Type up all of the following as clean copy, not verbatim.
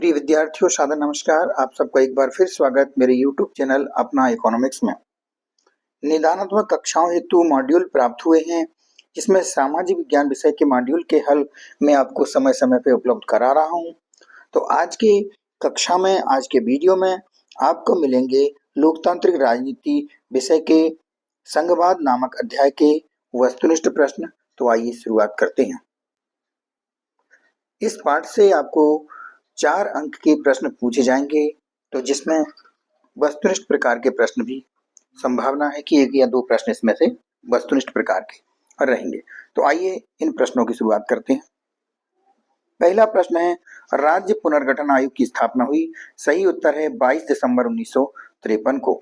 प्रिय विद्यार्थियों, सादर नमस्कार। आप सबका एक बार फिर स्वागत मेरे YouTube चैनल अपना इकोनॉमिक्स में। निदानात्मक कक्षाओं हेतु मॉड्यूल प्राप्त हुए हैं, जिसमें सामाजिक विज्ञान विषय के मॉड्यूल के हल मैं आपको समय समय पे उपलब्ध करा रहा हूं। तो आज की कक्षा में, आज के वीडियो में आपको मिलेंगे लोकतांत्रिक राजनीति विषय के संघवाद नामक अध्याय के वस्तुनिष्ठ प्रश्न। तो आइए शुरुआत करते हैं। इस पाठ से आपको 4 अंक के प्रश्न पूछे जाएंगे, तो जिसमें वस्तुनिष्ठ प्रकार के प्रश्न भी संभावना है कि 1 या 2 प्रश्न इसमें से वस्तुनिष्ठ प्रकार के रहेंगे। तो आइए इन प्रश्नों की शुरुआत करते हैं। पहला प्रश्न है, राज्य पुनर्गठन आयोग की स्थापना हुई। सही उत्तर है 22 दिसंबर 1953 को।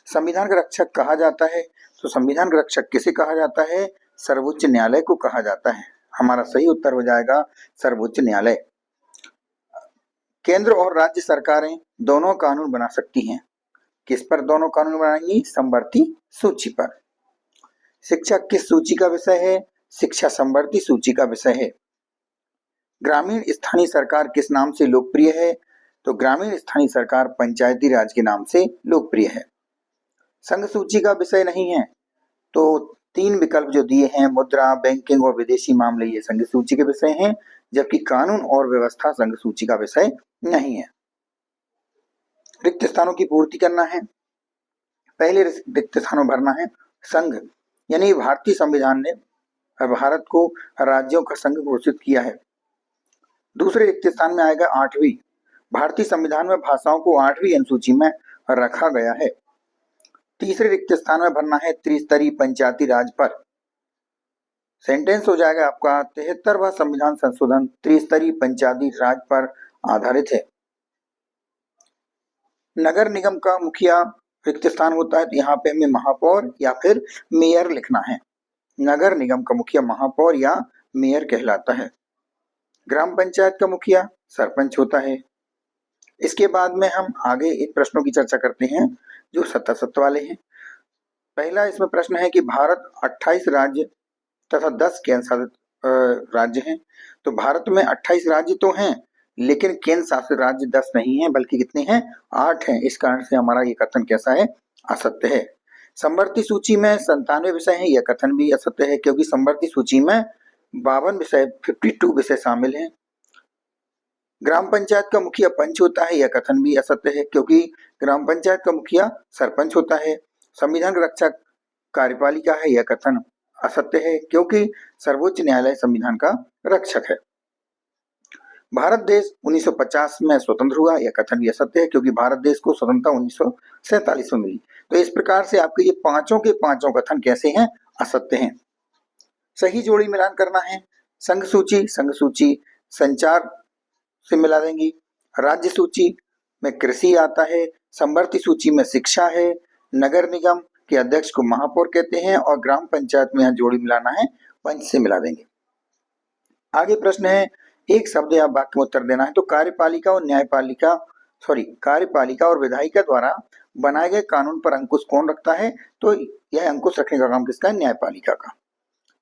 संविधान का रक्षक कहा जाता है, तो संविधान का रक्षक किसे कहा जाता है? सर्वोच्च न्यायालय को कहा जाता है। हमारा सही उत्तर हो जाएगा सर्वोच्च न्यायालय। केंद्र और राज्य सरकारें दोनों कानून बना सकती हैं। किस पर दोनों कानून बनाएंगी? समवर्ती सूची पर। शिक्षा किस सूची का विषय है? शिक्षा समवर्ती सूची का विषय है। ग्रामीण स्थानीय सरकार किस नाम से लोकप्रिय है? तो ग्रामीण स्थानीय सरकार पंचायती राज के नाम से लोकप्रिय है। संघ सूची का विषय नहीं है, तो 3 विकल्प जो दिए हैं, मुद्रा, बैंकिंग और विदेशी मामले, ये संघ सूची के विषय हैं, जबकि कानून और व्यवस्था संघ सूची का विषय नहीं है। रिक्त स्थानों की पूर्ति करना है। पहले रिक्त स्थानों भरना है। संघ यानी भारतीय संविधान ने भारत को राज्यों का संघ घोषित किया है। दूसरे रिक्त स्थान में आएगा 8वीं। भारतीय संविधान में भाषाओं को 8वीं अनुसूची में रखा गया है। तीसरे रिक्त स्थान में भरना है त्रिस्तरीय पंचायती राज पर। सेंटेंस हो जाएगा आपका 73वां संविधान संशोधन त्रिस्तरीय पंचायती राज पर आधारित है। नगर निगम का मुखिया रिक्त स्थान होता है, तो यहाँ पे हमें महापौर या फिर मेयर लिखना है। नगर निगम का मुखिया महापौर या मेयर कहलाता है। ग्राम पंचायत का मुखिया सरपंच होता है। इसके बाद में हम आगे इन प्रश्नों की चर्चा करते हैं जो सत्ता वाले हैं। पहला इसमें प्रश्न है कि भारत 28 राज्य तथा 10 केंद्र शासित राज्य हैं। तो भारत में 28 राज्य तो हैं, लेकिन केंद्र शासित राज्य 10 नहीं है, बल्कि कितने हैं? 8 हैं। इस कारण से हमारा ये कथन कैसा है? असत्य है। समवर्ती सूची में 97 विषय हैं, यह कथन भी असत्य है, क्योंकि समवर्ती सूची में 52 विषय 52 विषय शामिल हैं। ग्राम पंचायत का मुखिया पंच होता है, यह कथन भी असत्य है, क्योंकि ग्राम पंचायत का मुखिया सरपंच होता है। संविधान का रक्षक कार्यपालिका है, यह कथन असत्य है, क्योंकि सर्वोच्च न्यायालय संविधान का रक्षक है। भारत देश 1950 में स्वतंत्र हुआ, यह कथन भी असत्य है, क्योंकि भारत देश को स्वतंत्रता 1947 में मिली। तो इस प्रकार से आपके ये पांचों के पांचों कथन कैसे हैं? असत्य हैं। सही जोड़ी मिलान करना है। संघ सूची संचार से मिला देंगी। राज्य सूची में कृषि आता है। समवर्ती सूची में शिक्षा है। नगर निगम के अध्यक्ष को महापौर कहते हैं, और ग्राम पंचायत में यहाँ जोड़ी मिलाना है, पंच से मिला देंगे। आगे प्रश्न है, एक शब्द या वाक्य में उत्तर देना है। तो कार्यपालिका और विधायिका द्वारा बनाए गए कानून पर अंकुश कौन रखता है? तो यह अंकुश रखने का काम किसका है? न्यायपालिका का।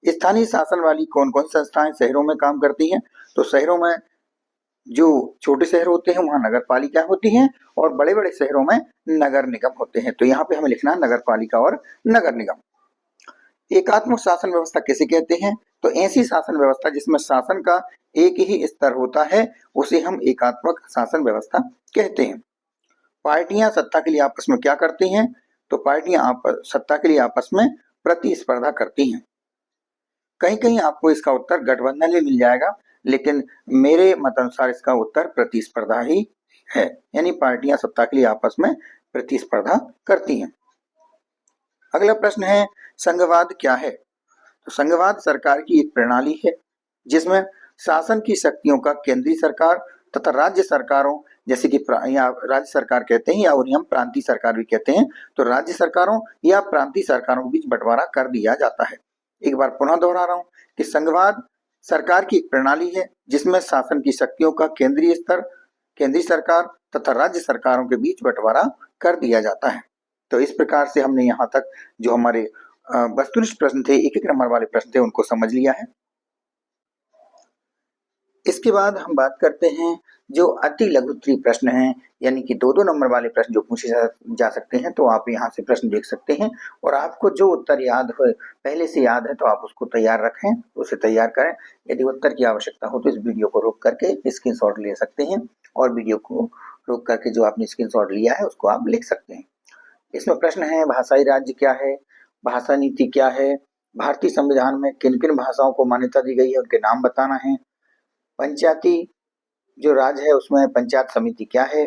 स्थानीय शासन वाली कौन कौन संस्थाएं शहरों में काम करती हैं? तो शहरों में जो छोटे शहर होते हैं वहां नगर पालिका होती हैं, और बड़े बड़े शहरों में नगर निगम होते हैं। तो यहाँ पे हमें लिखना है नगर पालिका और नगर निगम। एकात्मक शासन व्यवस्था किसे कहते हैं? तो ऐसी शासन व्यवस्था जिसमें शासन का एक ही स्तर होता है, उसे हम एकात्मक शासन व्यवस्था कहते हैं। पार्टियां सत्ता के लिए आपस में क्या करती हैं? तो पार्टियां सत्ता के लिए आपस में प्रतिस्पर्धा करती हैं। कहीं कहीं आपको इसका उत्तर गठबंधन भी मिल जाएगा, लेकिन मेरे मत अनुसार इसका उत्तर प्रतिस्पर्धा ही है, यानी पार्टियां सत्ता के लिए आपस में प्रतिस्पर्धा करती हैं। अगला प्रश्न है, संघवाद क्या है? तो संघवाद सरकार की एक प्रणाली है जिसमें शासन की शक्तियों का केंद्रीय सरकार तथा राज्य सरकारों, जैसे कि राज्य सरकार कहते हैं या उन्हें हम प्रांतीय सरकार भी कहते हैं, तो राज्य सरकारों या प्रांतीय सरकारों के बीच बंटवारा कर दिया जाता है। एक बार पुनः दोहरा रहा हूं कि संघवाद सरकार की एक प्रणाली है जिसमें शासन की शक्तियों का केंद्रीय सरकार तथा राज्य सरकारों के बीच बंटवारा कर दिया जाता है। तो इस प्रकार से हमने यहाँ तक जो हमारे वस्तुनिष्ठ प्रश्न थे, 1-1 नंबर वाले प्रश्न थे, उनको समझ लिया है। इसके बाद हम बात करते हैं जो अति लघु उत्तरीय प्रश्न हैं, यानी कि 2-2 नंबर वाले प्रश्न जो पूछे जा सकते हैं, तो आप यहाँ से प्रश्न देख सकते हैं और आपको जो उत्तर याद हो, पहले से याद है तो आप उसको तैयार रखें, उसे तैयार करें। यदि उत्तर की आवश्यकता हो तो इस वीडियो को रोक करके स्क्रीनशॉट ले सकते हैं और वीडियो को रोक करके जो आपने स्क्रीनशॉट लिया है उसको आप लिख सकते हैं। इसमें प्रश्न है भाषाई राज्य क्या है, भाषा नीति क्या है, भारतीय संविधान में किन किन भाषाओं को मान्यता दी गई है उनके नाम बताना है, पंचायती जो राज है उसमें पंचायत समिति क्या है,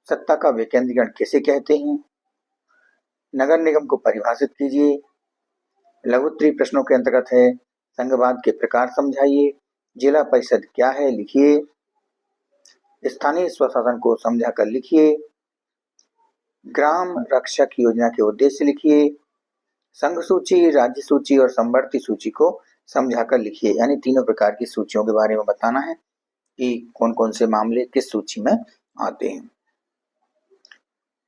सत्ता का विकेंद्रीकरण किसे कहते हैं, नगर निगम को परिभाषित कीजिए, लघु उत्तरीय प्रश्नों के अंतर्गत है संघवाद के प्रकार समझाइए, जिला परिषद क्या है लिखिए, स्थानीय स्वशासन को समझा कर लिखिए, ग्राम रक्षक योजना के उद्देश्य लिखिए, संघ सूची, राज्य सूची और समवर्ती सूची को समझाकर लिखिए। यानी तीनों प्रकार की सूचियों के बारे में बताना है कि कौन कौन से मामले किस सूची में आते हैं।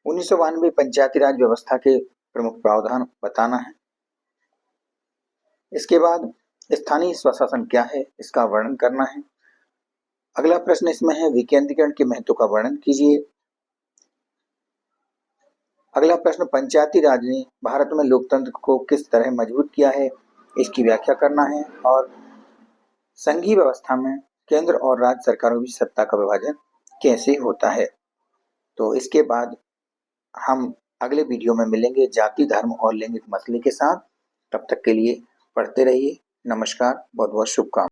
1992 पंचायती राज व्यवस्था के प्रमुख प्रावधान बताना है। इसके बाद स्थानीय स्वशासन क्या है इसका वर्णन करना है। अगला प्रश्न इसमें है विकेंद्रीकरण के महत्व का वर्णन कीजिए। अगला प्रश्न पंचायती राज ने भारत में लोकतंत्र को किस तरह मजबूत किया है इसकी व्याख्या करना है। और संघीय व्यवस्था में केंद्र और राज्य सरकारों की सत्ता का विभाजन कैसे होता है। तो इसके बाद हम अगले वीडियो में मिलेंगे जाति, धर्म और लैंगिक मसले के साथ। तब तक के लिए पढ़ते रहिए। नमस्कार, बहुत बहुत शुभकामनाएं।